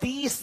30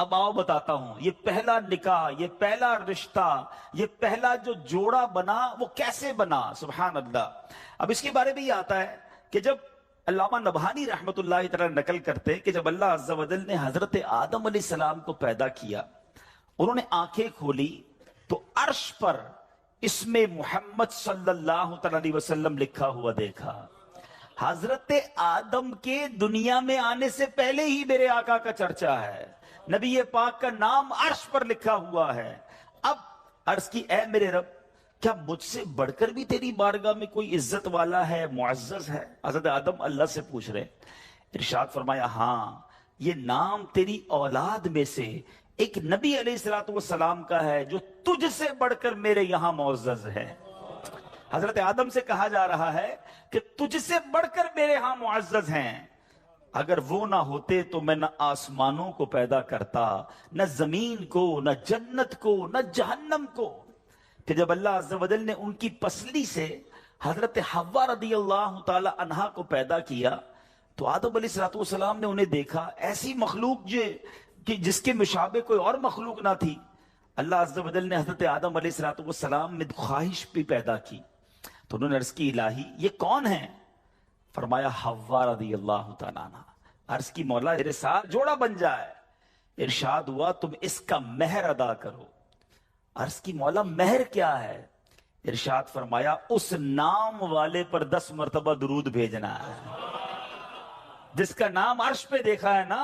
اب آؤ بتاتا ہوں، یہ پہلا نکاح، یہ پہلا رشتہ، یہ پہلا جو جوڑا بنا وہ کیسے بنا؟ سبحان اللہ۔ اب اس کے بارے میں یہ آتا ہے کہ جب علامہ نبہانی رحمت اللہ تعالی نقل کرتے کہ جب اللہ عز و جل نے حضرت آدم علیہ السلام کو پیدا کیا، انہوں نے آنکھیں کھولی تو عرش پر اسم محمد صلی اللہ تعالی علیہ وسلم لکھا ہوا دیکھا۔ حضرت آدم کے دنیا میں آنے سے پہلے ہی میرے آقا کا چرچا ہے، نبی پاک کا نام عرش پر لکھا ہوا ہے۔ اب عرض کی اے میرے رب، کیا مجھ سے بڑھ کر بھی تیری بارگاہ میں کوئی عزت والا ہے، معزز ہے؟ حضرت آدم اللہ سے پوچھ رہے، ارشاد فرمایا ہاں، یہ نام تیری اولاد میں سے ایک نبی علیہ السلام کا ہے جو تجھ سے بڑھ کر میرے یہاں معزز ہے۔ حضرت آدم سے کہا جا رہا ہے کہ تجھ سے بڑھ کر میرے ہاں معزز ہیں، اگر وہ نہ ہوتے تو میں نہ آسمانوں کو پیدا کرتا، نہ زمین کو، نہ جنت کو، نہ جہنم کو۔ کہ جب اللہ عز و جل نے ان کی پسلی سے حضرت حوا رضی اللہ تعالی عنہا کو پیدا کیا تو آدم علیہ السلام نے انہیں دیکھا، ایسی مخلوق جس کے مشابہ کوئی اور مخلوق نہ تھی۔ اللہ عز و جل نے حضرت آدم علیہ السلام میں خواہش بھی پیدا کی تو انہوں نے عرض کی الہی یہ کون ہے؟ فرمایا حوا رضی اللہ تعالیٰ عنہ۔ عرض کی مولا میرے ساتھ جوڑا بن جائے۔ ارشاد ہوا تم اس کا مہر ادا کرو۔ عرض کی مولا مہر کیا ہے؟ ارشاد فرمایا اس نام والے پر 10 مرتبہ درود بھیجنا ہے، جس کا نام عرش پہ دیکھا ہے نا،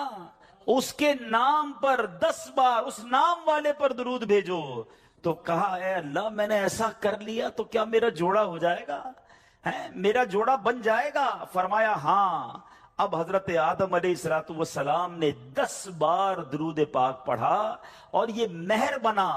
اس کے نام پر 10 بار اس نام والے پر درود بھیجو۔ تو کہا اے اللہ میں نے ایسا کر لیا تو کیا میرا جوڑا ہو جائے گا؟ میرا جوڑا بن جائے گا؟ فرمایا ہاں۔ اب حضرت آدم علیہ السلام نے 10 بار درود پاک پڑھا اور یہ مہر بنا۔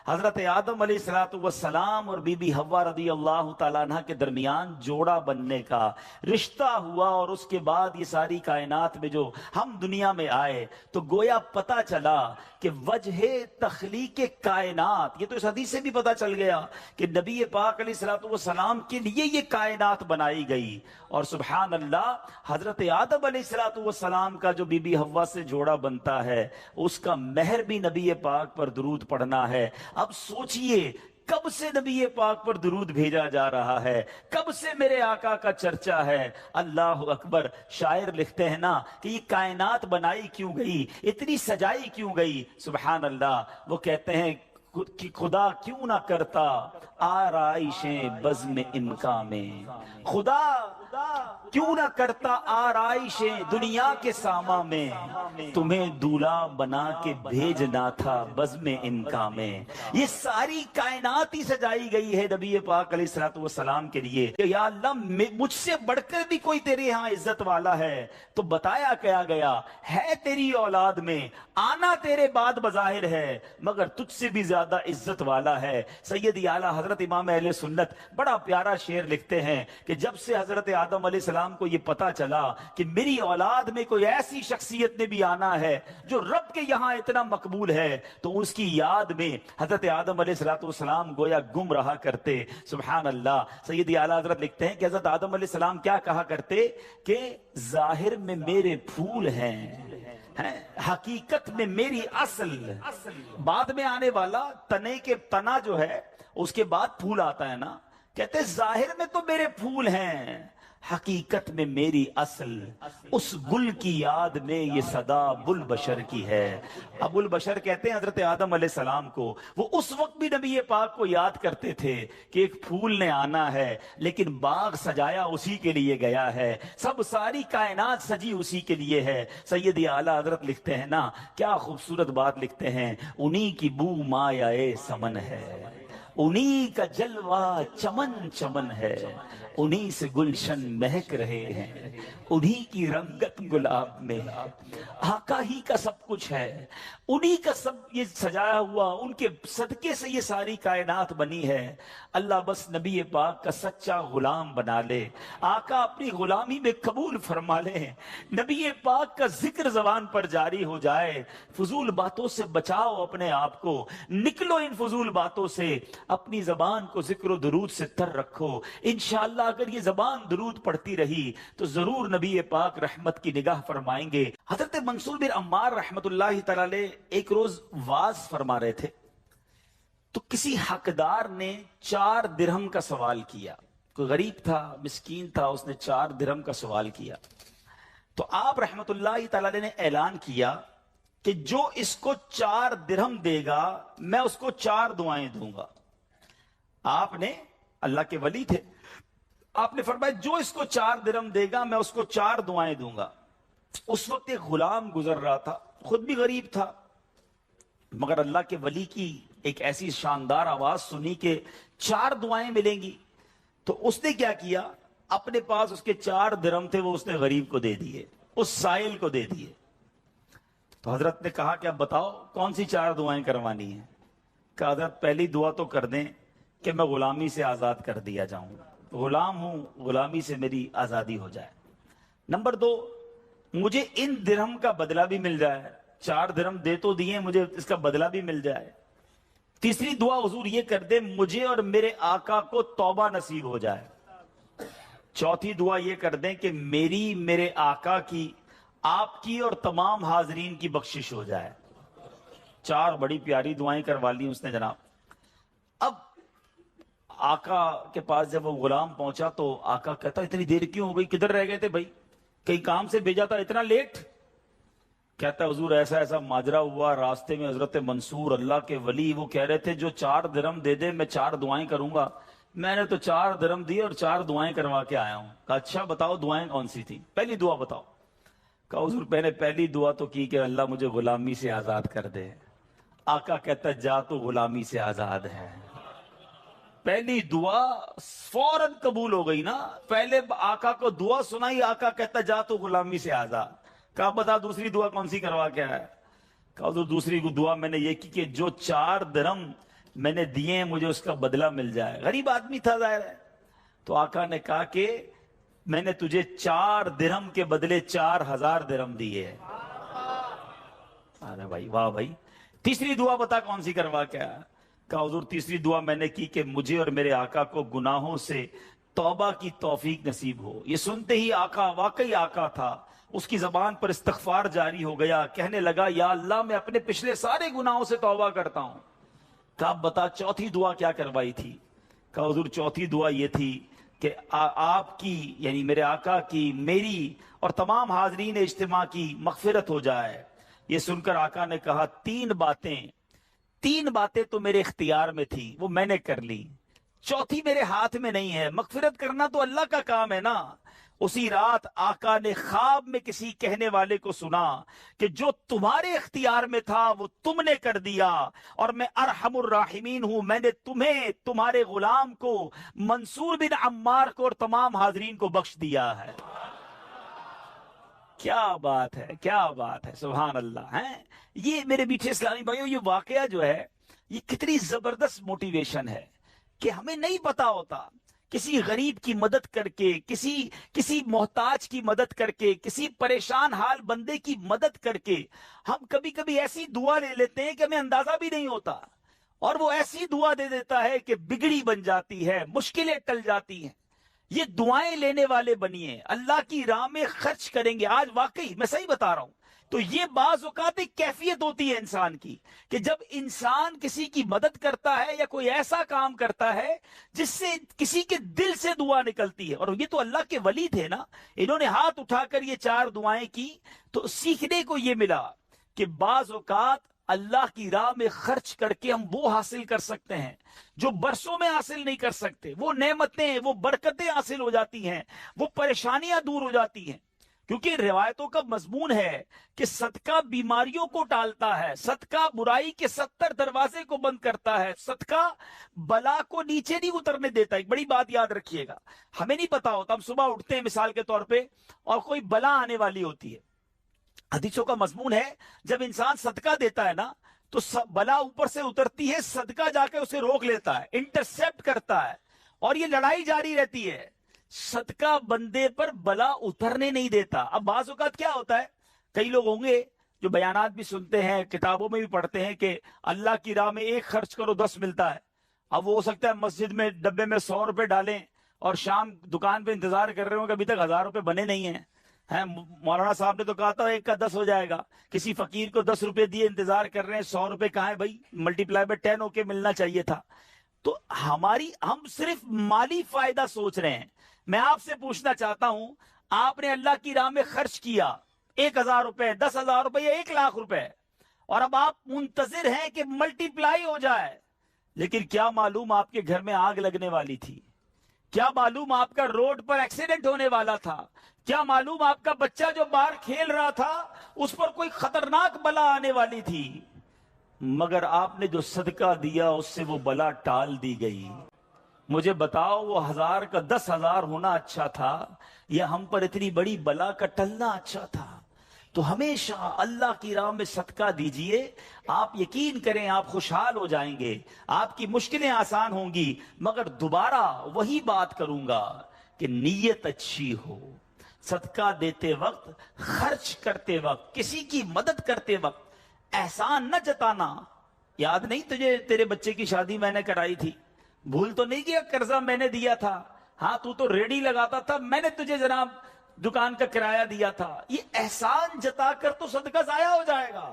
حضرت آدم علیہ السلام اور بی بی حوا رضی اللہ تعالیٰ عنہ کے درمیان جوڑا بننے کا رشتہ ہوا، اور اس کے بعد یہ ساری کائنات میں جو ہم دنیا میں آئے تو گویا پتہ چلا کہ وجہ تخلیق کائنات، یہ تو اس حدیث سے بھی پتہ چل گیا کہ نبی پاک علیہ السلام کے لیے یہ کائنات بنائی گئی۔ اور سبحان اللہ، حضرت آدم علیہ السلام کا جو بی بی حوا سے جوڑا بنتا ہے اس کا مہر بھی نبی پاک پر درود پڑھنا ہے۔ اب سوچئے کب سے نبی پاک پر درود بھیجا جا رہا ہے، کب سے میرے آقا کا چرچا ہے۔ اللہ اکبر۔ شاعر لکھتے ہیں نا کہ یہ کائنات بنائی کیوں گئی، اتنی سجائی کیوں گئی؟ سبحان اللہ۔ وہ کہتے ہیں کہ خدا کیوں نہ کرتا آرائشیں بزم امکا میں، خدا کیوں نہ کرتا آرائشیں دنیا کے ساما میں، تمہیں دولہا بنا کے بھیجنا تھا بزم امکا میں۔ یہ ساری کائنات ہی سجائی گئی ہے نبی پاک علیہ السلام کے لیے کہ یا اللہ مجھ سے بڑھ کر بھی کوئی تیرے ہاں عزت والا ہے تو بتایا کیا گیا ہے تیری اولاد میں، آنا تیرے بعد بظاہر ہے مگر تجھ سے بھی زیادہ عزت والا ہے۔ سیدی اعلیٰ حضرت امام اہل سنت بڑا پیارا شعر لکھتے ہیں کہ جب سے حضرت آدم علیہ السلام کو یہ پتا چلا کہ میری اولاد میں کوئی ایسی شخصیت نے بھی آنا ہے جو رب کے یہاں اتنا مقبول ہے، تو اس کی یاد میں حضرت آدم علیہ السلام گویا گم رہا کرتے۔ سبحان اللہ۔ سیدی اعلیٰ حضرت لکھتے ہیں کہ حضرت آدم علیہ السلام کیا کہا کرتے کہ ظاہر میں میرے پھول ہیں، حقیقت میں میری اصل۔ بعد میں آنے والا تنے کے تنا جو ہے اس کے بعد پھول آتا ہے نا، کہتے ظاہر میں تو میرے پھول ہیں، حقیقت میں میری اصل، اس گل کی یاد میں یہ صدا بل بشر کی ہے۔ ابو البشر کہتے ہیں حضرت آدم علیہ السلام کو، وہ اس وقت بھی نبی پاک کو یاد کرتے تھے کہ ایک پھول نے آنا ہے، لیکن باغ سجایا اسی کے لیے گیا ہے، سب ساری کائنات سجی اسی کے لیے ہے۔ سیدی اعلیٰ حضرت لکھتے ہیں نا، کیا خوبصورت بات لکھتے ہیں، انہی کی بو مایہ سمن ہے، انہی کا جلوہ چمن چمن ہے، انہی سے گلشن مہک رہے ہیں، انہی کی رنگت گلاب میں، آقا ہی کا سب کچھ ہے، انہی کا سب یہ سجایا ہوا، ان کے صدقے سے یہ ساری کائنات بنی ہے۔ اللہ بس نبی پاک کا سچا غلام بنا لے، آقا اپنی غلامی میں قبول فرما لے، نبی پاک کا ذکر زبان پر جاری ہو جائے۔ فضول باتوں سے بچاؤ اپنے آپ کو، نکلو ان فضول باتوں سے، اپنی زبان کو ذکر و درود سے تر رکھو، انشاءاللہ لا کر یہ زبان درود پڑھتی رہی تو ضرور نبی پاک رحمت کی نگاہ فرمائیں گے۔ حضرت منصور بن عمار رحمت اللہ تعالی علیہ ایک روز واز فرما رہے تھے تو کسی حقدار نے 4 درہم کا سوال کیا، کوئی غریب تھا، مسکین تھا، اس نے 4 درہم کا سوال کیا تو آپ رحمت اللہ تعالی علیہ نے اعلان کیا کہ جو اس کو 4 درہم دے گا میں اس کو 4 دعائیں دوں گا۔ آپ نے، اللہ کے ولی تھے، آپ نے فرمایا جو اس کو 4 درہم دے گا میں اس کو 4 دعائیں دوں گا۔ اس وقت ایک غلام گزر رہا تھا، خود بھی غریب تھا، مگر اللہ کے ولی کی ایک ایسی شاندار آواز سنی کہ 4 دعائیں ملیں گی تو اس نے کیا کیا، اپنے پاس اس کے 4 درہم تھے وہ اس نے غریب کو دے دیے، اس سائل کو دے دیے۔ تو حضرت نے کہا کہ اب بتاؤ کون سی 4 دعائیں کروانی ہیں؟ کہ حضرت پہلی دعا تو کر دیں کہ میں غلامی سے آزاد کر دیا جاؤں، غلام ہوں، غلامی سے میری آزادی ہو جائے۔ نمبر 2، مجھے ان درہم کا بدلہ بھی مل جائے، 4 درہم دے تو دیے، مجھے اس کا بدلہ بھی مل جائے۔ تیسری دعا حضور یہ کر دے مجھے اور میرے آقا کو توبہ نصیب ہو جائے۔ چوتھی دعا یہ کر دیں کہ میری، میرے آقا کی، آپ کی اور تمام حاضرین کی بخشش ہو جائے۔ 4 بڑی پیاری دعائیں کروا لی اس نے جناب۔ اب آقا کے پاس جب وہ غلام پہنچا تو آقا کہتا اتنی دیر کیوں ہو گئی، کدھر رہ گئے تھے بھائی، کہیں کام سے بھیجا تھا اتنا لیٹ؟ کہتا حضور ایسا ایسا ماجرا ہوا، راستے میں حضرت منصور اللہ کے ولی وہ کہہ رہے تھے جو 4 درہم دے دے میں 4 دعائیں کروں گا، میں نے تو 4 درہم دی اور 4 دعائیں کروا کے آیا ہوں۔ کہا اچھا بتاؤ دعائیں کون سی تھی؟ پہلی دعا بتاؤ۔ کہا حضور میں نے پہلی دعا تو کی کہ اللہ مجھے غلامی سے آزاد کر دے۔ آقا کہتا جا تو غلامی سے آزاد ہے۔ پہلی دعا فوراً قبول ہو گئی نا، پہلے آقا کو دعا سنائی، آقا کہتا جا تو غلامی سے آزاد۔ کہا بتا دوسری دعا کون سی کروا کے آیا؟ کہا حضور دوسری دعا میں نے یہ کی کہ جو 4 درہم میں نے دیے ہیں مجھے اس کا بدلہ مل جائے۔ غریب آدمی تھا ظاہر ہے، تو آقا نے کہا کہ میں نے تجھے 4 درہم کے بدلے 4000 درہم دیے ہیں۔ ارے بھائی واہ بھائی، تیسری دعا بتا کون سی کروا کے آیا؟ کہا حضور تیسری دعا میں نے کی کہ مجھے اور میرے آقا کو گناہوں سے توبہ کی توفیق نصیب ہو۔ یہ سنتے ہی آقا واقعی آقا تھا، اس کی زبان پر استغفار جاری ہو گیا، کہنے لگا یا اللہ میں اپنے پچھلے سارے گناہوں سے توبہ کرتا ہوں۔ کہا بتا چوتھی دعا کیا کروائی تھی؟ کہا حضور چوتھی دعا یہ تھی کہ آپ کی یعنی میرے آقا کی، میری اور تمام حاضرین اجتماع کی مغفرت ہو جائے۔ یہ سن کر آقا نے کہا 3 باتیں تو میرے اختیار میں تھی وہ میں نے کر لی، چوتھی میرے ہاتھ میں نہیں ہے، مغفرت کرنا تو اللہ کا کام ہے نا۔ اسی رات آقا نے خواب میں کسی کہنے والے کو سنا کہ جو تمہارے اختیار میں تھا وہ تم نے کر دیا، اور میں ارحم الراحمین ہوں، میں نے تمہیں، تمہارے غلام کو، منصور بن عمار کو اور تمام حاضرین کو بخش دیا ہے۔ کیا بات ہے، کیا بات ہے، سبحان اللہ ہے۔ یہ میرے میٹھے اسلامی بھائیوں، یہ واقعہ جو ہے یہ کتنی زبردست موٹیویشن ہے کہ ہمیں نہیں پتا ہوتا، کسی غریب کی مدد کر کے، کسی محتاج کی مدد کر کے، کسی پریشان حال بندے کی مدد کر کے ہم کبھی کبھی ایسی دعا لے لیتے ہیں کہ ہمیں اندازہ بھی نہیں ہوتا، اور وہ ایسی دعا دے دیتا ہے کہ بگڑی بن جاتی ہے، مشکلیں ٹل جاتی ہیں۔ یہ دعائیں لینے والے بنیے، اللہ کی راہ میں خرچ کریں گے۔ آج واقعی میں صحیح بتا رہا ہوں، تو یہ بعض اوقات ایک کیفیت ہوتی ہے انسان کی کہ جب انسان کسی کی مدد کرتا ہے یا کوئی ایسا کام کرتا ہے جس سے کسی کے دل سے دعا نکلتی ہے، اور یہ تو اللہ کے ولی تھے نا، انہوں نے ہاتھ اٹھا کر یہ 4 دعائیں کی، تو سیکھنے کو یہ ملا کہ بعض اوقات اللہ کی راہ میں خرچ کر کے ہم وہ حاصل کر سکتے ہیں جو برسوں میں حاصل نہیں کر سکتے، وہ نعمتیں، وہ برکتیں حاصل ہو جاتی ہیں، وہ پریشانیاں دور ہو جاتی ہیں۔ کیونکہ روایتوں کا مضمون ہے کہ صدقہ بیماریوں کو ٹالتا ہے، صدقہ برائی کے 70 دروازے کو بند کرتا ہے، صدقہ بلا کو نیچے نہیں اترنے دیتا۔ ایک بڑی بات یاد رکھیے گا، ہمیں نہیں پتا ہوتا، ہم صبح اٹھتے ہیں مثال کے طور پہ اور کوئی بلا آنے والی ہوتی ہے، حدیثوں کا مضمون ہے جب انسان صدقہ دیتا ہے نا تو بلا اوپر سے اترتی ہے، صدقہ جا کے اسے روک لیتا ہے، انٹرسیپٹ کرتا ہے، اور یہ لڑائی جاری رہتی ہے، صدقہ بندے پر بلا اترنے نہیں دیتا۔ اب بعض اوقات کیا ہوتا ہے، کئی لوگ ہوں گے جو بیانات بھی سنتے ہیں، کتابوں میں بھی پڑھتے ہیں کہ اللہ کی راہ میں 1 خرچ کرو 10 ملتا ہے۔ اب وہ ہو سکتا ہے مسجد میں ڈبے میں 100 روپے ڈالیں اور شام دکان پہ انتظار کر رہے ہوں کہ ابھی تک 1000 روپے بنے نہیں ہیں. مولانا صاحب نے تو کہا تھا 1 کا 10 ہو جائے گا. کسی فقیر کو 10 روپے دیے انتظار کر رہے ہیں, 100 روپے کہاں ہے بھائی, ملٹی پلائی بائی 10 ہو کے ملنا چاہیے تھا. تو ہم صرف مالی فائدہ سوچ رہے ہیں. میں آپ سے پوچھنا چاہتا ہوں, آپ نے اللہ کی راہ میں خرچ کیا 1000 روپے, 10,000 روپے یا 1,00,000 روپے, اور اب آپ منتظر ہیں کہ ملٹی پلائی ہو جائے. لیکن کیا معلوم آپ کے گھر میں آگ لگنے والی تھی, کیا معلوم آپ کا روڈ پر ایکسیڈنٹ ہونے والا تھا, کیا معلوم آپ کا بچہ جو باہر کھیل رہا تھا اس پر کوئی خطرناک بلا آنے والی تھی. مگر آپ نے جو صدقہ دیا اس سے وہ بلا ٹال دی گئی. مجھے بتاؤ, وہ 1000 کا 10,000 ہونا اچھا تھا یا ہم پر اتنی بڑی بلا کا ٹلنا اچھا تھا؟ تو ہمیشہ اللہ کی راہ میں صدقہ دیجئے. آپ یقین کریں آپ خوشحال ہو جائیں گے, آپ کی مشکلیں آسان ہوں گی. مگر دوبارہ وہی بات کروں گا کہ نیت اچھی ہو. صدقہ دیتے وقت, خرچ کرتے وقت, کسی کی مدد کرتے وقت احسان نہ جتانا. یاد نہیں تجھے تیرے بچے کی شادی میں نے کرائی تھی؟ بھول تو نہیں کیا قرضہ میں نے دیا تھا؟ ہاں تو ریڈی لگاتا تھا, میں نے تجھے جناب دکان کا کرایہ دیا تھا. یہ احسان جتا کر تو صدقہ ضائع ہو جائے گا.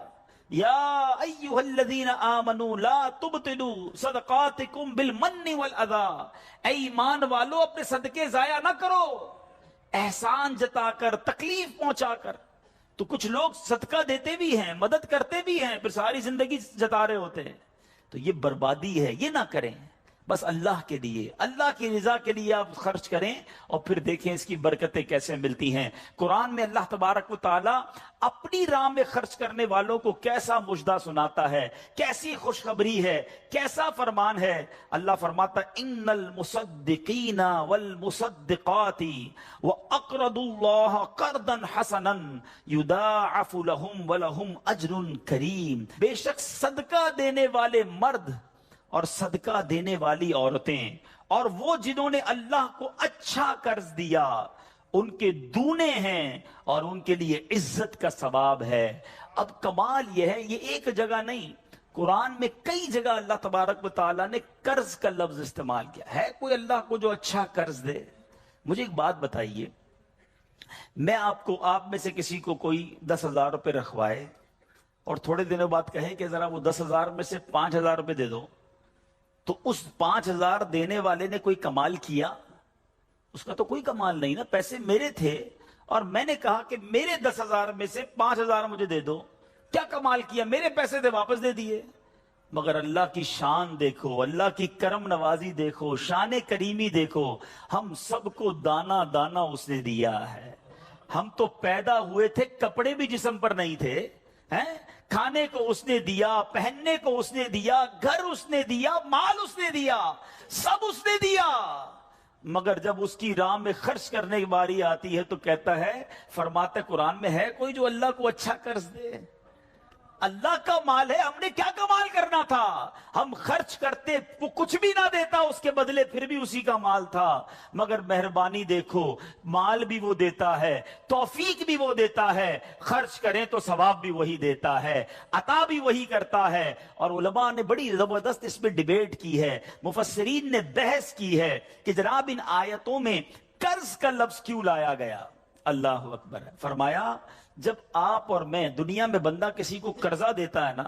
یا ایھا الذین آمنوا لا تبطلوا صدقاتکم بالمن والاذی, اے ایمان والو اپنے صدقے ضائع نہ کرو احسان جتا کر, تکلیف پہنچا کر. تو کچھ لوگ صدقہ دیتے بھی ہیں, مدد کرتے بھی ہیں, پھر ساری زندگی جتا رہے ہوتے ہیں. تو یہ بربادی ہے, یہ نہ کریں. بس اللہ کے لیے, اللہ کی رضا کے لیے آپ خرچ کریں اور پھر دیکھیں اس کی برکتیں کیسے ملتی ہیں. قرآن میں اللہ تبارک و تعالی اپنی راہ میں خرچ کرنے والوں کو کیسا مژدہ سناتا ہے, کیسی خوشخبری ہے, کیسا فرمان ہے. اللہ فرماتا ان المصدقین والمصدقات واقرضوا اللہ قرضا حسنا یضاعف لهم ولهم اجر کریم. بے شک صدقہ دینے والے مرد اور صدقہ دینے والی عورتیں اور وہ جنہوں نے اللہ کو اچھا قرض دیا ان کے دونے ہیں اور ان کے لیے عزت کا ثواب ہے. اب کمال یہ ہے, یہ ایک جگہ نہیں, قرآن میں کئی جگہ اللہ تبارک و تعالیٰ نے قرض کا لفظ استعمال کیا ہے. کوئی اللہ کو جو اچھا قرض دے؟ مجھے ایک بات بتائیے, میں آپ میں سے کسی کو کوئی 10,000 روپے رکھوائے اور تھوڑے دنوں بعد کہے کہ ذرا وہ 10,000 میں سے 5,000 روپے دے دو, تو اس 5,000 دینے والے نے کوئی کمال کیا؟ اس کا تو کوئی کمال نہیں نا. پیسے میرے تھے اور میں نے کہا کہ میرے 10,000 میں سے 5,000 مجھے دے دو. کیا کمال کیا؟ میرے پیسے تھے واپس دے دیے. مگر اللہ کی شان دیکھو, اللہ کی کرم نوازی دیکھو, شان کریمی دیکھو. ہم سب کو دانا دانا اس نے دیا ہے. ہم تو پیدا ہوئے تھے, کپڑے بھی جسم پر نہیں تھے, کھانے کو اس نے دیا, پہننے کو اس نے دیا, گھر اس نے دیا, مال اس نے دیا, سب اس نے دیا. مگر جب اس کی راہ میں خرچ کرنے کی باری آتی ہے تو کہتا ہے, فرماتا ہے قرآن میں, ہے کوئی جو اللہ کو اچھا قرض دے؟ اللہ کا مال ہے, ہم نے کیا کمال کرنا تھا؟ ہم خرچ کرتے, وہ کچھ بھی نہ دیتا اس کے بدلے, پھر بھی اسی کا مال تھا. مگر مہربانی دیکھو, مال بھی وہ دیتا ہے, توفیق بھی وہ دیتا ہے, خرچ کریں تو ثواب بھی وہی دیتا ہے, عطا بھی وہی کرتا ہے. اور علماء نے بڑی زبردست اس پہ ڈیبیٹ کی ہے, مفسرین نے بحث کی ہے کہ جناب ان آیتوں میں قرض کا لفظ کیوں لایا گیا. اللہ اکبر. فرمایا جب آپ اور میں, دنیا میں بندہ کسی کو قرضہ دیتا ہے نا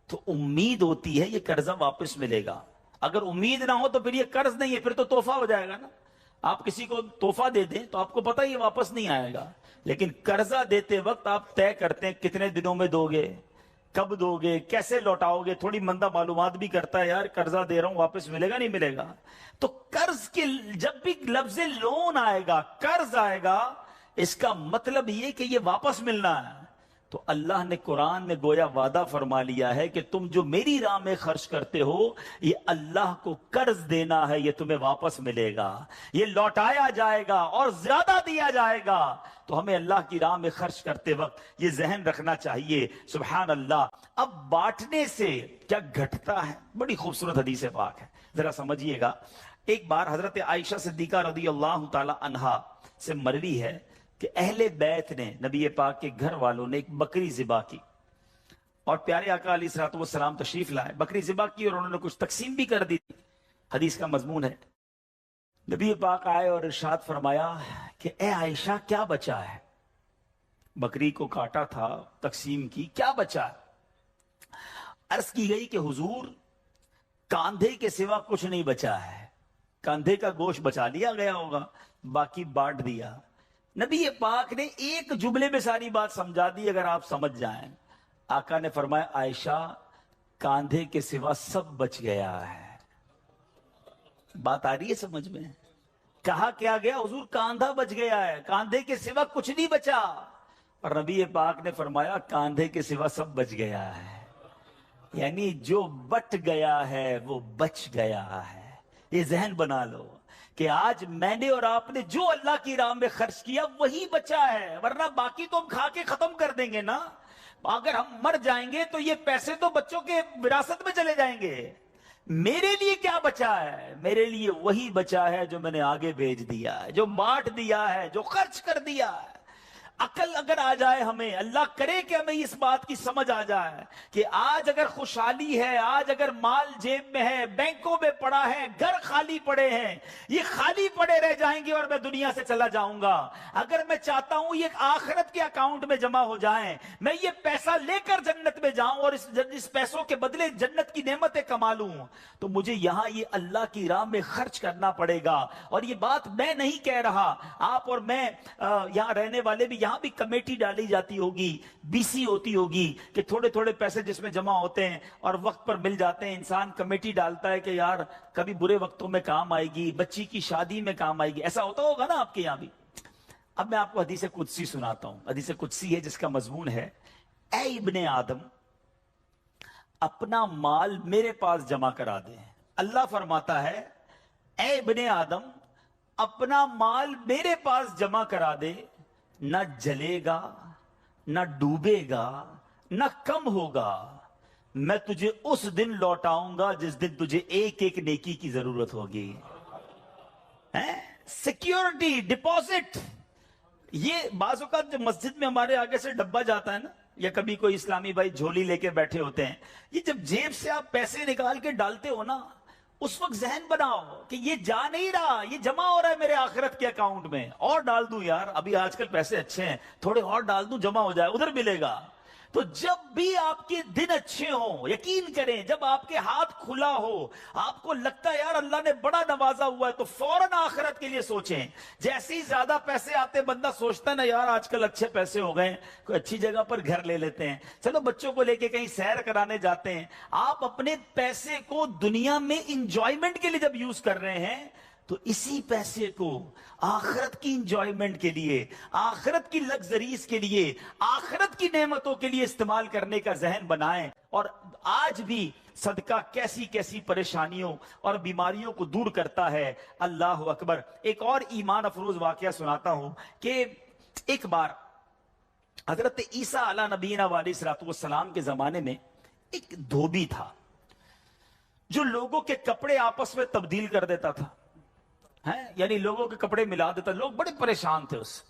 تو امید ہوتی ہے یہ قرضہ واپس ملے گا. اگر امید نہ ہو تو پھر یہ قرض نہیں ہے, پھر تو تحفہ ہو جائے گا نا. آپ کسی کو تحفہ دے دیں تو آپ کو پتہ یہ واپس نہیں آئے گا. لیکن قرضہ دیتے وقت آپ طے کرتے ہیں کتنے دنوں میں دو گے, کب دو گے, کیسے لوٹاؤ گے. تھوڑی مندہ معلومات بھی کرتا ہے, یار قرضہ دے رہا ہوں واپس ملے گا نہیں ملے گا. تو قرض کے جب بھی لفظ لون آئے گا, قرض آئے گا, اس کا مطلب یہ کہ یہ واپس ملنا ہے. تو اللہ نے قرآن میں گویا وعدہ فرما لیا ہے کہ تم جو میری راہ میں خرچ کرتے ہو یہ اللہ کو قرض دینا ہے, یہ تمہیں واپس ملے گا, یہ لوٹایا جائے گا اور زیادہ دیا جائے گا. تو ہمیں اللہ کی راہ میں خرچ کرتے وقت یہ ذہن رکھنا چاہیے. سبحان اللہ. اب بانٹنے سے کیا گھٹتا ہے؟ بڑی خوبصورت حدیث پاک ہے, ذرا سمجھیے گا. ایک بار حضرت عائشہ صدیقہ رضی اللہ تعالی عنہا سے مروی ہے کہ اہل بیت نے, نبی پاک کے گھر والوں نے ایک بکری ذبح کی اور پیارے آقا علیہ الصلوۃ والسلام تشریف لائے. بکری ذبح کی اور انہوں نے کچھ تقسیم بھی کر دی. حدیث کا مضمون ہے نبی پاک آئے اور ارشاد فرمایا کہ اے عائشہ کیا بچا ہے؟ بکری کو کاٹا تھا، تقسیم کی، کیا بچا ہے؟ عرض کی گئی کہ حضور کاندھے کے سوا کچھ نہیں بچا ہے، کاندھے کا گوشت بچا لیا گیا ہوگا، باقی بانٹ دیا۔ نبی پاک نے ایک جملے میں ساری بات سمجھا دی، اگر آپ سمجھ جائیں۔ آقا نے فرمایا عائشہ کاندھے کے سوا سب بچ گیا ہے۔ بات آ رہی ہے سمجھ میں؟ کہا کیا گیا؟ حضور کاندھا بچ گیا ہے، کاندھے کے سوا کچھ نہیں بچا۔ اور نبی پاک نے فرمایا کاندھے کے سوا سب بچ گیا ہے، یعنی جو بٹ گیا ہے وہ بچ گیا ہے۔ یہ ذہن بنا لو کہ آج میں نے اور آپ نے جو اللہ کی راہ میں خرچ کیا وہی بچا ہے، ورنہ باقی تو ہم کھا کے ختم کر دیں گے نا۔ اگر ہم مر جائیں گے تو یہ پیسے تو بچوں کے وراثت میں چلے جائیں گے۔ میرے لیے کیا بچا ہے؟ میرے لیے وہی بچا ہے جو میں نے آگے بھیج دیا ہے، جو بانٹ دیا ہے، جو خرچ کر دیا ہے۔ عقل اگر آ جائے ہمیں، اللہ کرے کہ ہمیں اس بات کی سمجھ آ جائے کہ آج اگر خوشحالی ہے، آج اگر مال جیب میں ہے، بینکوں میں پڑا ہے، گھر خالی پڑے ہیں، یہ خالی پڑے رہ جائیں گے اور میں دنیا سے چلا جاؤں گا۔ اگر میں چاہتا ہوں یہ آخرت کے اکاؤنٹ میں جمع ہو جائیں، میں یہ پیسہ لے کر جنت میں جاؤں اور اس پیسوں کے بدلے جنت کی نعمتیں کما لوں، تو مجھے یہاں یہ اللہ کی راہ میں خرچ کرنا پڑے گا۔ اور یہ بات میں نہیں کہہ رہا، آپ اور میں یہاں رہنے والے بھی، یہاں بھی کمیٹی ڈالی جاتی ہوگی، بی سی ہوتی ہوگی کہ تھوڑے تھوڑے پیسے جس میں جمع ہوتے ہیں اور وقت پر مل جاتے ہیں، انسان کمیٹی ڈالتا ہے کہ یار کبھی برے وقتوں میں کام آئے گی، بچی کی شادی میں کام آئے گی۔ ایسا ہوتا ہوگا نا آپ کے یہاں بھی؟ اب میں آپ کو حدیث قدسی سناتا ہوں۔ حدیث قدسی ہے جس کا مضمون ہے اے ابن آدم اپنا مال میرے پاس جمع کرا دے۔ اللہ فرماتا ہے اے ابن آدم اپنا مال میرے پاس جمع کرا دے، نہ جلے گا، نہ ڈوبے گا، نہ کم ہوگا۔ میں تجھے اس دن لوٹاؤں گا جس دن تجھے ایک ایک نیکی کی ضرورت ہوگی۔ سیکیورٹی ڈپازٹ، یہ بعض اوقات جو مسجد میں ہمارے آگے سے ڈبہ جاتا ہے نا، یا کبھی کوئی اسلامی بھائی جھولی لے کے بیٹھے ہوتے ہیں، یہ جب جیب سے آپ پیسے نکال کے ڈالتے ہو نا، اس وقت ذہن بناؤ کہ یہ جا نہیں رہا، یہ جمع ہو رہا ہے میرے آخرت کے اکاؤنٹ میں۔ اور ڈال دوں یار، ابھی آج کل پیسے اچھے ہیں، تھوڑے اور ڈال دوں، جمع ہو جائے، ادھر ملے گا۔ تو جب بھی آپ کے دن اچھے ہوں، یقین کریں جب آپ کے ہاتھ کھلا ہو، آپ کو لگتا ہے یار اللہ نے بڑا نوازا ہوا ہے، تو فوراً آخرت کے لیے سوچیں۔ جیسے ہی زیادہ پیسے آتے بندہ سوچتا ہے نا یار آج کل اچھے پیسے ہو گئے، کوئی اچھی جگہ پر گھر لے لیتے ہیں، چلو بچوں کو لے کے کہیں سیر کرانے جاتے ہیں۔ آپ اپنے پیسے کو دنیا میں انجوائمنٹ کے لیے جب یوز کر رہے ہیں تو اسی پیسے کو آخرت کی انجوائمنٹ کے لیے، آخرت کی لگزریز کے لیے، آخرت کی نعمتوں کے لیے استعمال کرنے کا ذہن بنائیں۔ اور آج بھی صدقہ کیسی کیسی پریشانیوں اور بیماریوں کو دور کرتا ہے۔ اللہ اکبر۔ ایک اور ایمان افروز واقعہ سناتا ہوں کہ ایک بار حضرت عیسیٰ علیہ نبینا علیہ السلام کے زمانے میں ایک دھوبی تھا جو لوگوں کے کپڑے آپس میں تبدیل کر دیتا تھا، یعنی لوگوں کے کپڑے ملا دیتا۔ لوگ بڑے پریشان تھے اس سے،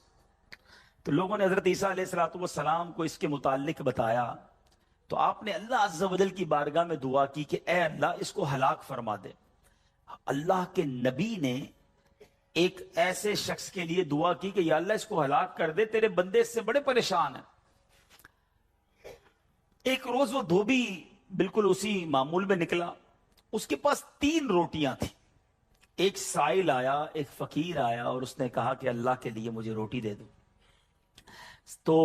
تو لوگوں نے حضرت عیسیٰ علیہ السلام کو اس کے متعلق بتایا، تو آپ نے اللہ عز و جل کی بارگاہ میں دعا کی کہ اے اللہ اس کو ہلاک فرما دے۔ اللہ کے نبی نے ایک ایسے شخص کے لیے دعا کی کہ یا اللہ اس کو ہلاک کر دے، تیرے بندے اس سے بڑے پریشان ہیں۔ ایک روز وہ دھوبی بالکل اسی معمول میں نکلا، اس کے پاس 3 روٹیاں تھیں۔ ایک سائل آیا، ایک فقیر آیا اور اس نے کہا کہ اللہ کے لیے مجھے روٹی دے دو۔ تو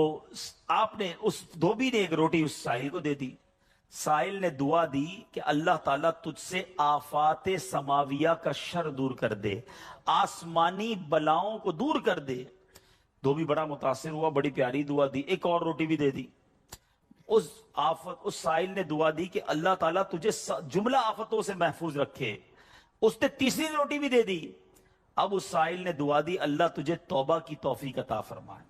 آپ نے، اس دھوبی نے ایک روٹی اس سائل کو دے دی۔ سائل نے دعا دی کہ اللہ تعالیٰ تجھ سے آفات سماویہ کا شر دور کر دے، آسمانی بلاؤں کو دور کر دے۔ دھوبی بڑا متاثر ہوا، بڑی پیاری دعا دی، ایک اور روٹی بھی دے دی۔ اس سائل نے دعا دی کہ اللہ تعالیٰ تجھے جملہ آفتوں سے محفوظ رکھے۔ اس نے تیسری روٹی بھی دے دی۔ اب اس سائل نے دعا دی اللہ تجھے توبہ کی توفیق عطا فرمائے۔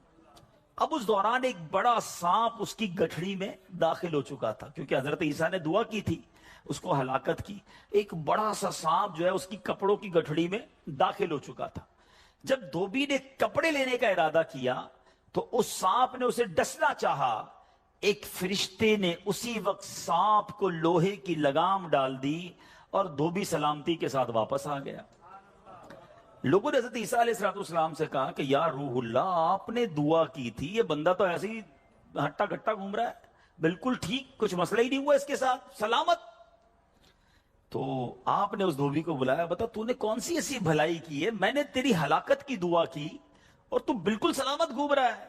اب اس دوران ایک بڑا سانپ اس کی گٹھڑی میں داخل ہو چکا تھا، کیونکہ حضرت عیسیٰ نے دعا کی تھی، اس کو ہلاکت کی۔ ایک بڑا سا سانپ جو ہے اس کی کپڑوں کی گٹھڑی میں داخل ہو چکا تھا۔ جب دھوبی نے کپڑے لینے کا ارادہ کیا تو اس سانپ نے اسے ڈسنا چاہا، ایک فرشتے نے اسی وقت سانپ کو لوہے کی لگام ڈال دی اور دھوبی سلامتی کے ساتھ واپس آ گیا۔ لوگوں نے حضرت عیسیٰ علیہ السلام سے کہا کہ یا روح اللہ، آپ نے دعا کی تھی، یہ بندہ تو ایسے ہی ہٹا گھٹا گھوم رہا ہے، بالکل ٹھیک، کچھ مسئلہ ہی نہیں ہوا اس کے ساتھ، سلامت۔ تو آپ نے اس دھوبی کو بلایا، بتا تو نے کون سی ایسی بھلائی کی ہے، میں نے تیری ہلاکت کی دعا کی اور تو بالکل سلامت گھوم رہا ہے۔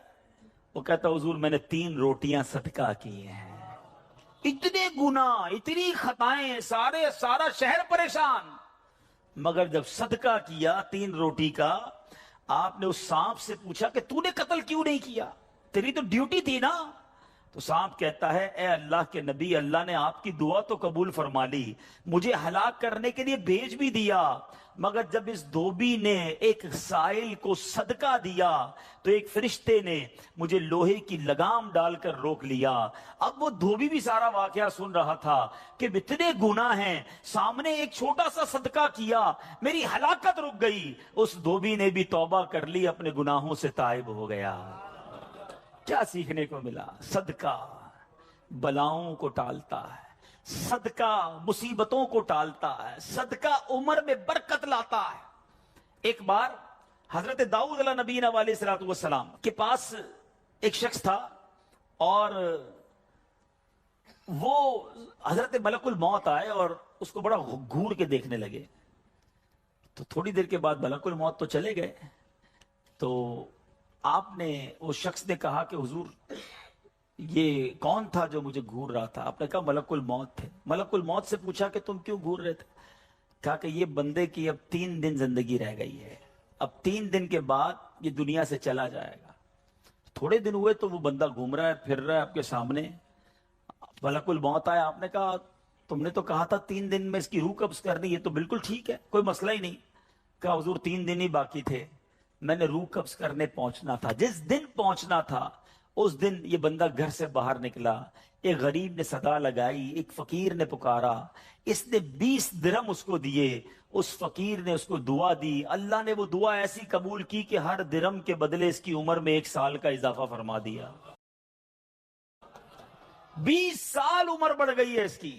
وہ کہتا حضور میں نے 3 روٹیاں صدقہ کی ہیں، اتنے گناہ، اتنی خطائیں، سارا شہر پریشان، مگر جب صدقہ کیا 3 روٹی کا، آپ نے اس سانپ سے پوچھا کہ تو نے قتل کیوں نہیں کیا، تیری تو ڈیوٹی تھی نا۔ تو سانپ کہتا ہے اے اللہ کے نبی، اللہ نے آپ کی دعا تو قبول فرما لی، مجھے ہلاک کرنے کے لیے بھیج بھی دیا، مگر جب اس دھوبی نے ایک سائل کو صدقہ دیا تو ایک فرشتے نے مجھے لوہے کی لگام ڈال کر روک لیا۔ اب وہ دھوبی بھی سارا واقعہ سن رہا تھا کہ اتنے گناہ ہیں، سامنے ایک چھوٹا سا صدقہ کیا، میری ہلاکت رک گئی۔ اس دھوبی نے بھی توبہ کر لی، اپنے گناہوں سے تائب ہو گیا۔ کیا سیکھنے کو ملا؟ صدقہ بلاؤں کو ٹالتا ہے، صدقہ مصیبتوں کو ٹالتا ہے، صدقہ عمر میں برکت لاتا ہے۔ ایک بار حضرت داؤد علیہ نبینا علیہ السلام کے پاس ایک شخص تھا، اور وہ حضرت ملک الموت آئے اور اس کو بڑا گھور کے دیکھنے لگے۔ تو تھوڑی دیر کے بعد ملک الموت تو چلے گئے، تو آپ نے اس شخص نے کہا کہ حضور یہ کون تھا جو مجھے گھور رہا تھا؟ آپ نے کہا ملک الموت تھے۔ ملک الموت سے پوچھا کہ تم کیوں گھور رہے تھے؟ کہا کہ یہ بندے کی اب 3 دن زندگی رہ گئی ہے، اب 3 دن کے بعد یہ دنیا سے چلا جائے گا۔ تھوڑے دن ہوئے تو وہ بندہ گھوم رہا ہے، پھر رہا ہے آپ کے سامنے۔ ملک الموت آیا، آپ نے کہا تم نے تو کہا تھا 3 دن میں اس کی روح قبض کرنی، یہ تو بالکل ٹھیک ہے، کوئی مسئلہ ہی نہیں۔ کہا حضور 3 دن ہی باقی تھے، میں نے روح قبض کرنے پہنچنا تھا، جس دن پہنچنا تھا اس دن یہ بندہ گھر سے باہر نکلا، ایک غریب نے صدا لگائی، ایک فقیر نے پکارا، اس نے 20 درہم اس کو دیے، اس فقیر نے اس کو دعا دی، اللہ نے وہ دعا ایسی قبول کی کہ ہر درہم کے بدلے اس کی عمر میں 1 سال کا اضافہ فرما دیا۔ 20 سال عمر بڑھ گئی ہے اس کی۔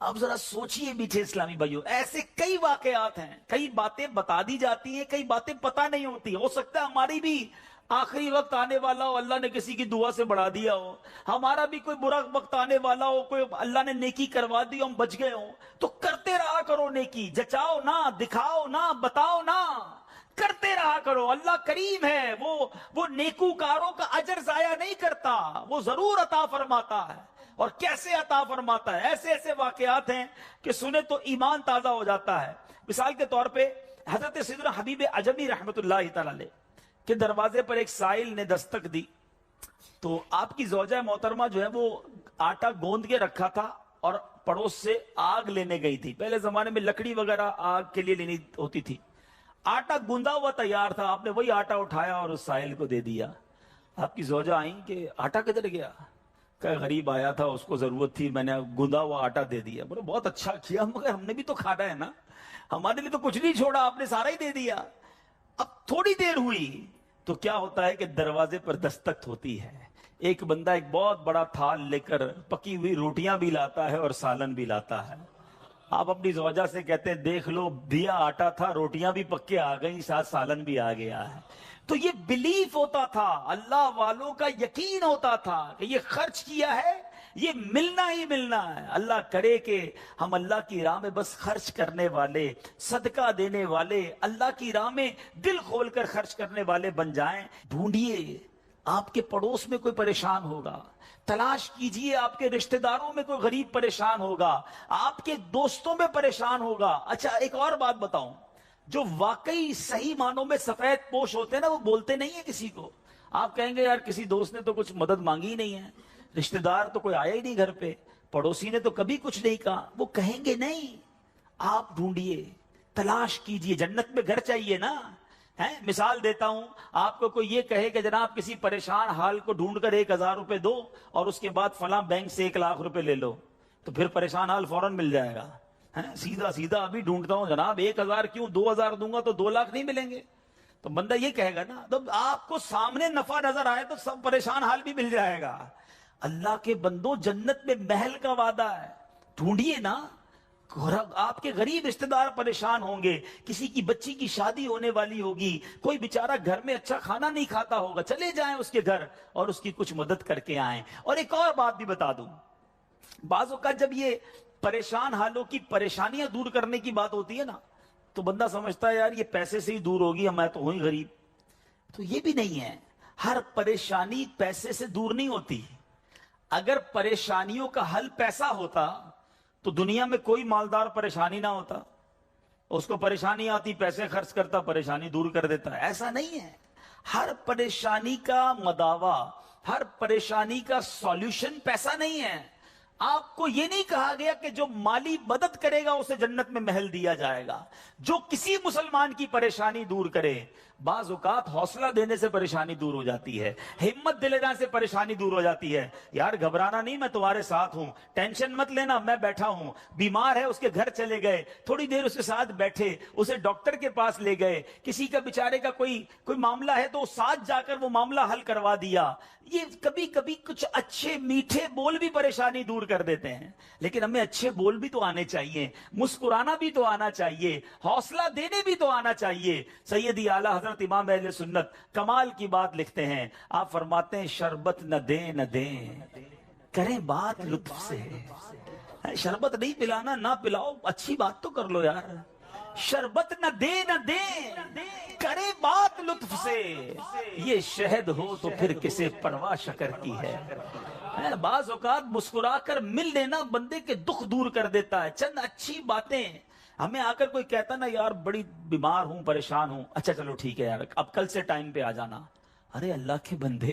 اب ذرا سوچئے میٹھے اسلامی بھائیوں، ایسے کئی واقعات ہیں، کئی باتیں بتا دی جاتی ہیں، کئی باتیں پتہ نہیں ہوتی۔ ہو سکتا ہے ہماری بھی آخری وقت آنے والا ہو، اللہ نے کسی کی دعا سے بڑھا دیا ہو، ہمارا بھی کوئی برا وقت آنے والا ہو، کوئی اللہ نے نیکی کروا دی، ہم بچ گئے ہوں، تو کرتے رہا کرو نیکی، جچاؤ نہ، دکھاؤ نہ، بتاؤ نہ، کرتے رہا کرو۔ اللہ کریم ہے، وہ نیکوکاروں کا اجر ضائع نہیں کرتا، وہ ضرور عطا فرماتا ہے، اور کیسے عطا فرماتا ہے۔ ایسے ایسے واقعات ہیں کہ سنے تو ایمان تازہ ہو جاتا ہے۔ مثال کے طور پہ حضرت سیدنا حبیب عجمی رحمت اللہ تعالی علیہ کے دروازے پر ایک سائل نے دستک دی، تو آپ کی زوجہ محترمہ جو ہے وہ آٹا گوندھ کے رکھا تھا اور پڑوس سے آگ لینے گئی تھی۔ پہلے زمانے میں لکڑی وغیرہ آگ کے لیے لینی ہوتی تھی، آٹا گوندا ہوا تیار تھا، آپ نے وہی آٹا اٹھایا اور اس سائل کو دے دیا۔ آپ کی زوجہ آئیں کہ آٹا کدھر گیا؟ کہ غریب آیا تھا، اس کو ضرورت تھی، میں نے گوندا ہوا آٹا دے دیا۔ بولے بہت اچھا کیا، مگر ہم نے بھی تو کھانا ہے نا، ہمارے لیے تو کچھ نہیں چھوڑا، آپ نے سارا ہی دے دیا۔ اب تھوڑی دیر ہوئی تو کیا ہوتا ہے کہ دروازے پر دستک ہوتی ہے، ایک بندہ ایک بہت بڑا تھال لے کر پکی ہوئی روٹیاں بھی لاتا ہے اور سالن بھی لاتا ہے۔ آپ اپنی زوجہ سے کہتے ہیں دیکھ لو، دیا آٹا تھا، روٹیاں بھی پک کے آ گئی، ساتھ سالن بھی آ گیا ہے۔ تو یہ بلیف ہوتا تھا، اللہ والوں کا یقین ہوتا تھا کہ یہ خرچ کیا ہے، یہ ملنا ہی ملنا ہے۔ اللہ کرے کہ ہم اللہ کی راہ میں بس خرچ کرنے والے، صدقہ دینے والے، اللہ کی راہ میں دل کھول کر خرچ کرنے والے بن جائیں۔ ڈھونڈیے، آپ کے پڑوس میں کوئی پریشان ہوگا، تلاش کیجئے، آپ کے رشتہ داروں میں کوئی غریب پریشان ہوگا، آپ کے دوستوں میں پریشان ہوگا۔ اچھا ایک اور بات بتاؤں، جو واقعی صحیح معنوں میں سفید پوش ہوتے ہیں نا، وہ بولتے نہیں ہیں کسی کو۔ آپ کہیں گے یار کسی دوست نے تو کچھ مدد مانگی ہی نہیں ہے، رشتہ دار تو کوئی آیا ہی نہیں گھر پہ، پڑوسی نے تو کبھی کچھ نہیں کہا، وہ کہیں گے نہیں۔ آپ ڈھونڈیے، تلاش کیجئے، جنت میں گھر چاہیے نا۔ مثال دیتا ہوں، آپ کو کوئی یہ کہے کہ جناب کسی پریشان حال کو ڈھونڈ کر 1000 روپے دو اور اس کے بعد فلاں بینک سے 1 لاکھ روپے لے لو، تو پھر پریشان حال فوراً مل جائے گا۔ سیدھا سیدھا ابھی ڈھونڈتا ہوں جناب 1000 کیوں، 2000 دوں گا تو 2 لاکھ نہیں ملیں گے، تو بندہ یہ کہے گا نا۔ تو آپ کو سامنے نفع نظر آئے تو سب پریشان حال بھی مل جائے گا۔ اللہ کے بندوں، جنت میں محل کا وعدہ ہے، ڈھونڈیے نا، آپ کے غریب رشتہ دار پریشان ہوں گے، کسی کی بچی کی شادی ہونے والی ہوگی، کوئی بیچارہ گھر میں اچھا کھانا نہیں کھاتا ہوگا، چلے جائیں اس کے گھر اور اس کی کچھ مدد کر کے آئیں۔ اور ایک اور بات بھی بتا دوں، بعض اوقات جب یہ پریشان حالوں کی پریشانیاں دور کرنے کی بات ہوتی ہے نا، تو بندہ سمجھتا ہے یار یہ پیسے سے ہی دور ہوگی، میں تو ہوں ہی غریب۔ تو یہ بھی نہیں ہے، ہر پریشانی پیسے سے دور نہیں ہوتی۔ اگر پریشانیوں کا حل پیسہ ہوتا تو دنیا میں کوئی مالدار پریشانی نہ ہوتا، اس کو پریشانی آتی پیسے خرچ کرتا، پریشانی دور کر دیتا۔ ایسا نہیں ہے، ہر پریشانی کا مداوا، ہر پریشانی کا سولوشن پیسہ نہیں ہے۔ آپ کو یہ نہیں کہا گیا کہ جو مالی مدد کرے گا اسے جنت میں محل دیا جائے گا۔ جو کسی مسلمان کی پریشانی دور کرے، بعض اوقات حوصلہ دینے سے پریشانی دور ہو جاتی ہے، ہمت دلانے سے پریشانی دور ہو جاتی ہے۔ یار گھبرانا نہیں، میں تمہارے ساتھ ہوں، ٹینشن مت لینا، میں بیٹھا ہوں۔ بیمار ہے، اس کے گھر چلے گئے، تھوڑی دیر اس کے ساتھ بیٹھے، اسے ڈاکٹر کے پاس لے گئے، کسی کا بیچارے کا کوئی معاملہ ہے تو ساتھ جا کر وہ معاملہ حل کروا دیا۔ یہ کبھی کبھی کچھ اچھے میٹھے بول بھی پریشانی دور کر دیتے ہیں، لیکن ہمیں اچھے بول بھی تو آنے چاہیے، مسکرانا بھی تو آنا چاہیے، حوصلہ دینے بھی تو آنا چاہیے۔ سیدی اعلیٰ حضرت امام اہل سنت کمال کی بات لکھتے ہیں، آپ فرماتے ہیں شربت نہ دیں نہ دیں، کریں بات لطف سے۔ شربت نہیں پلانا، نہ پلاؤ، اچھی بات تو کر لو یار۔ شربت نہ دے نہ دے، کرے بات لطف سے، یہ شہد ہو تو پھر کسے پرواہ شکر کی ہے۔ بعض اوقات مسکرا کر مل لینا بندے کے دکھ دور کر دیتا ہے۔ چند اچھی باتیں، ہمیں آ کر کوئی کہتا نا یار بڑی بیمار ہوں، پریشان ہوں، اچھا چلو ٹھیک ہے یار اب کل سے ٹائم پہ آ جانا۔ ارے اللہ کے بندے،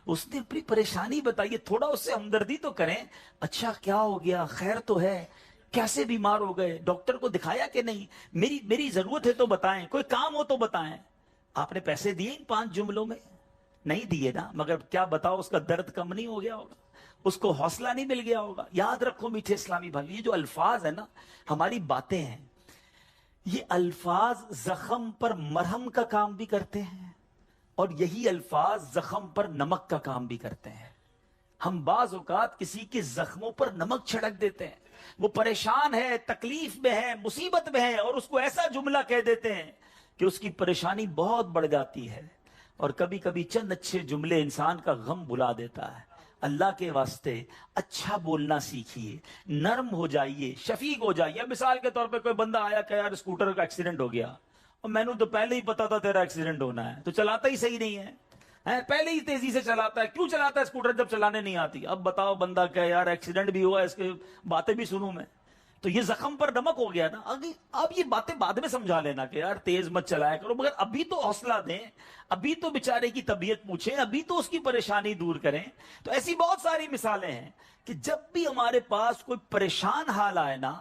اس نے اپنی پریشانی بتائیے، تھوڑا اس سے ہمدردی تو کریں۔ اچھا کیا ہو گیا، خیر تو ہے، کیسے بیمار ہو گئے، ڈاکٹر کو دکھایا کہ نہیں، میری ضرورت ہے تو بتائیں، کوئی کام ہو تو بتائیں۔ آپ نے پیسے دیے ان 5 جملوں میں؟ نہیں دیے نا، مگر کیا بتاؤ اس کا درد کم نہیں ہو گیا ہوگا، اس کو حوصلہ نہیں مل گیا ہوگا۔ یاد رکھو میٹھے اسلامی بھائی، یہ جو الفاظ ہیں نا، ہماری باتیں ہیں، یہ الفاظ زخم پر مرہم کا کام بھی کرتے ہیں، اور یہی الفاظ زخم پر نمک کا کام بھی کرتے ہیں۔ ہم بعض اوقات کسی کے زخموں پر نمک چھڑک دیتے ہیں، وہ پریشان ہے، تکلیف میں ہے، مصیبت میں ہے، اور اس کو ایسا جملہ کہہ دیتے ہیں کہ اس کی پریشانی بہت بڑھ جاتی ہے۔ اور کبھی کبھی چند اچھے جملے انسان کا غم بھلا دیتا ہے۔ اللہ کے واسطے اچھا بولنا سیکھیے، نرم ہو جائیے، شفیق ہو جائیے۔ مثال کے طور پہ کوئی بندہ آیا کہ یار اسکوٹر کا ایکسیڈنٹ ہو گیا، اور میں نے تو پہلے ہی پتا تھا تیرا ایکسیڈنٹ ہونا ہے، تو چلاتا ہی صحیح نہیں ہے، پہلے ہی تیزی سے چلاتا ہے، کیوں چلاتا ہے اسکوٹر جب چلانے نہیں آتی؟ اب بتاؤ بندہ کہ یار ایکسیڈنٹ بھی ہوا، اس کے باتیں بھی سنوں میں، تو یہ زخم پر نمک ہو گیا نا۔ اب یہ باتیں بعد میں سمجھا لینا کہ یار تیز مت چلایا کرو، مگر ابھی تو حوصلہ دیں، ابھی تو بیچارے کی طبیعت پوچھیں، ابھی تو اس کی پریشانی دور کریں۔ تو ایسی بہت ساری مثالیں ہیں کہ جب بھی ہمارے پاس کوئی پریشان حال آئے نا،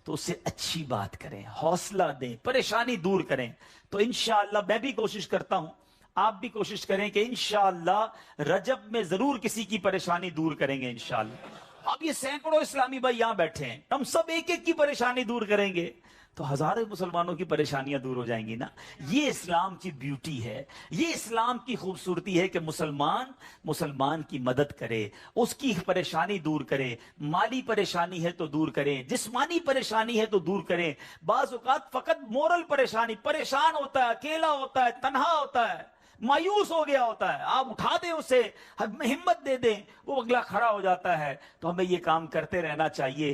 تو اسے اچھی بات کریں، حوصلہ دیں، پریشانی دور کریں۔ تو انشاءاللہ میں بھی کوشش کرتا ہوں، آپ بھی کوشش کریں کہ انشاءاللہ رجب میں ضرور کسی کی پریشانی دور کریں گے انشاءاللہ۔ اب یہ سینکڑوں اسلامی بھائی یہاں بیٹھے ہیں، ہم سب ایک ایک کی پریشانی دور کریں گے تو ہزاروں مسلمانوں کی پریشانیاں دور ہو جائیں گی نا۔ یہ اسلام کی بیوٹی ہے، یہ اسلام کی خوبصورتی ہے کہ مسلمان کی مدد کرے، اس کی پریشانی دور کرے، مالی پریشانی ہے تو دور کریں، جسمانی پریشانی ہے تو دور کریں۔ بعض اوقات فقط مورل پریشان ہوتا ہے، اکیلا ہوتا ہے، تنہا ہوتا ہے، مایوس ہو گیا ہوتا ہے، آپ اٹھا دیں اسے، ہمت دے دیں، وہ اگلا کھڑا ہو جاتا ہے۔ تو ہمیں یہ کام کرتے رہنا چاہیے۔